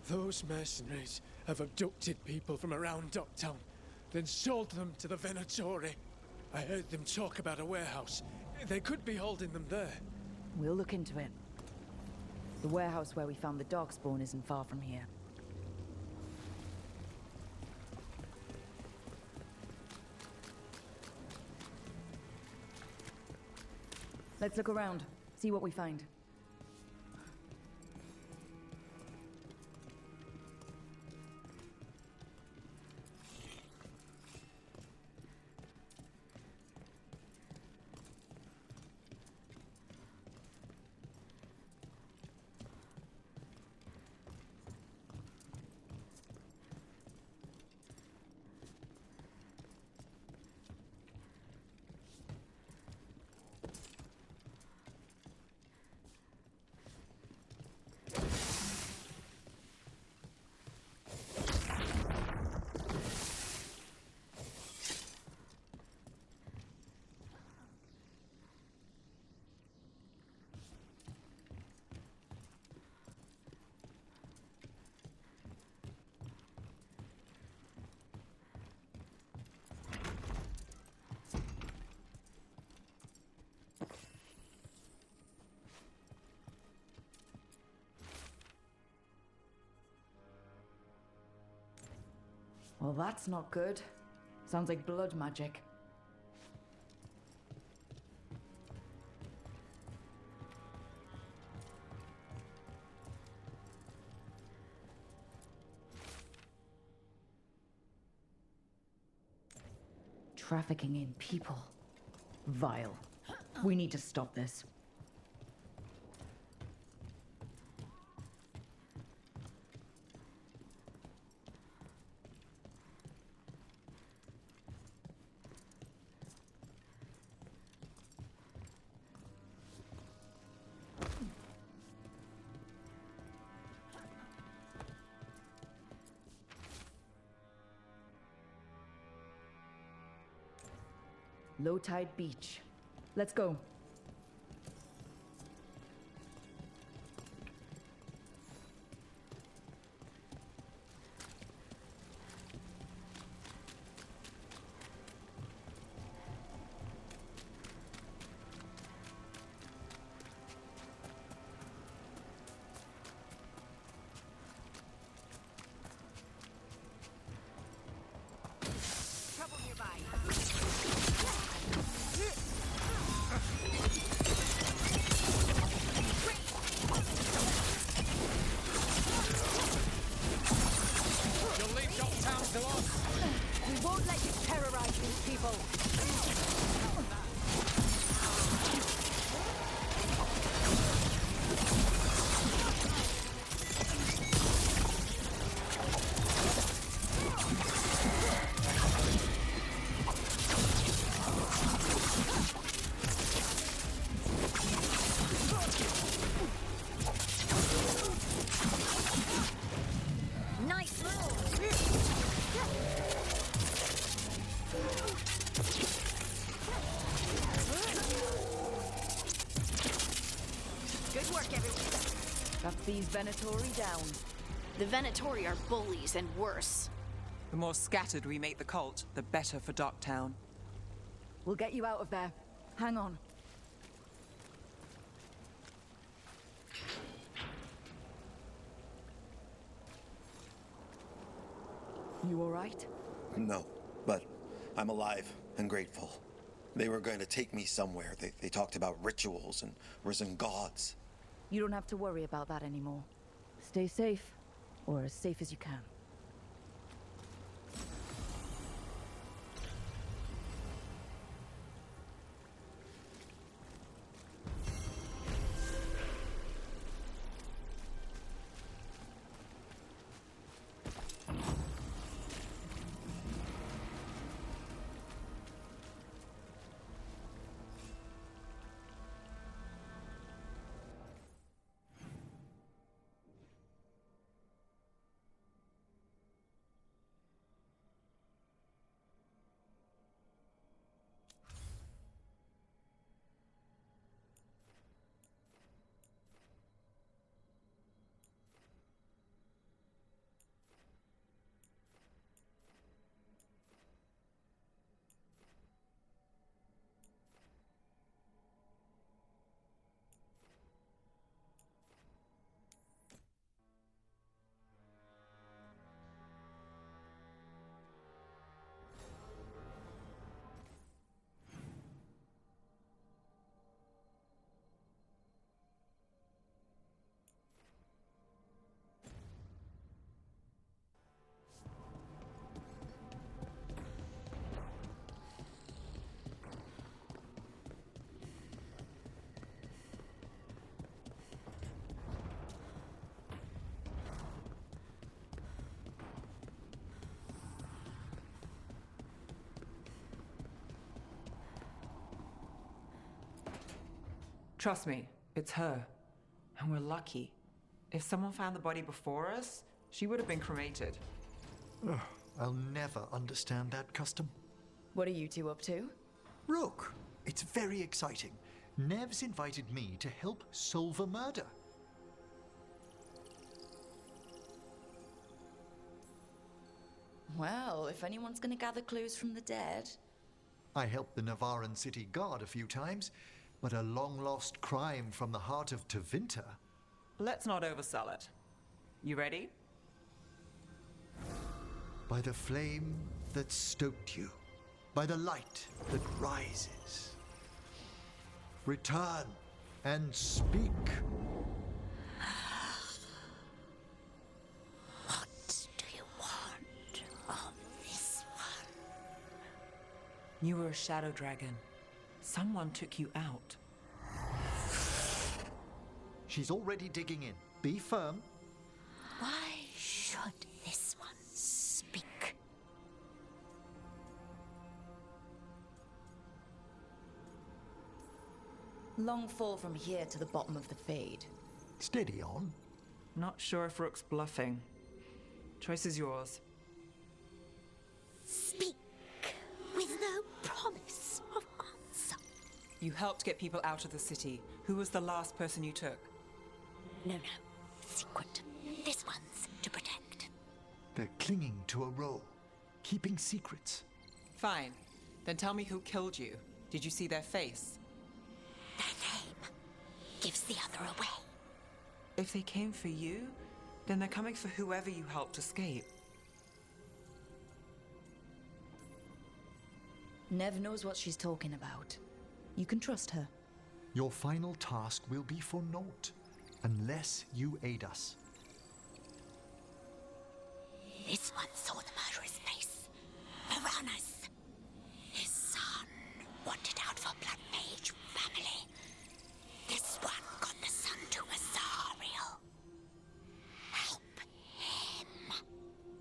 Those mercenaries have abducted people from around Docktown, then sold them to the Venatori. I heard them talk about a warehouse. They could be holding them there. We'll look into it. The warehouse where we found the darkspawn isn't far from here. Let's look around, see what we find. Well, that's not good. Sounds like blood magic. Trafficking in people. Vile. We need to stop this. Low tide beach. Let's go. Trouble nearby. You'll leave Dogtown to us. We won't let you terrorize these people. Nice move. Good work, everyone. That's these Venatori down. The Venatori are bullies and worse. The more scattered we make the cult, the better for Docktown. We'll get you out of there. Hang on. You all right? No, but I'm alive and grateful. They were going to take me somewhere. They talked about rituals and risen gods. You don't have to worry about that anymore. Stay safe, or as safe as you can. Trust me, it's her. And we're lucky. If someone found the body before us, she would have been cremated. Ugh, I'll never understand that custom. What are you two up to? Rook, it's very exciting. Nev's invited me to help solve a murder. Well, if anyone's gonna gather clues from the dead... I helped the Navaran city guard a few times, but a long-lost crime from the heart of Tevinter. Let's not oversell it. You ready? by the flame that stoked you, by the light that rises. Return and speak. What do you want of this one? You were a shadow dragon. Someone took you out. She's already digging in. Be firm. Why should this one speak? Long fall from here to the bottom of the Fade. Steady on. Not sure if Rook's bluffing. Choice is yours. Speak with no promise of answer. You helped get people out of the city. Who was the last person you took? No. Secret. This one's to protect. They're clinging to a role, keeping secrets. Fine. Then tell me who killed you. Did you see their face? Their name gives the other away. If they came for you, then they're coming for whoever you helped escape. Nev knows what she's talking about. You can trust her. Your final task will be for naught, unless you aid us. This one saw the murderer's face. Piranhas. His son wanted out for Blood Mage family. This one got the son to Azariel. Help him.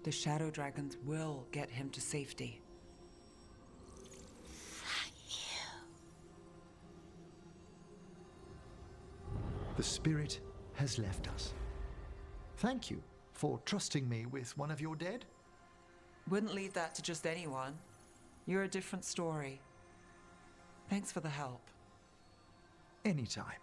The shadow dragons will get him to safety. The spirit has left us. Thank you for trusting me with one of your dead. Wouldn't leave that to just anyone. You're a different story. Thanks for the help. Anytime.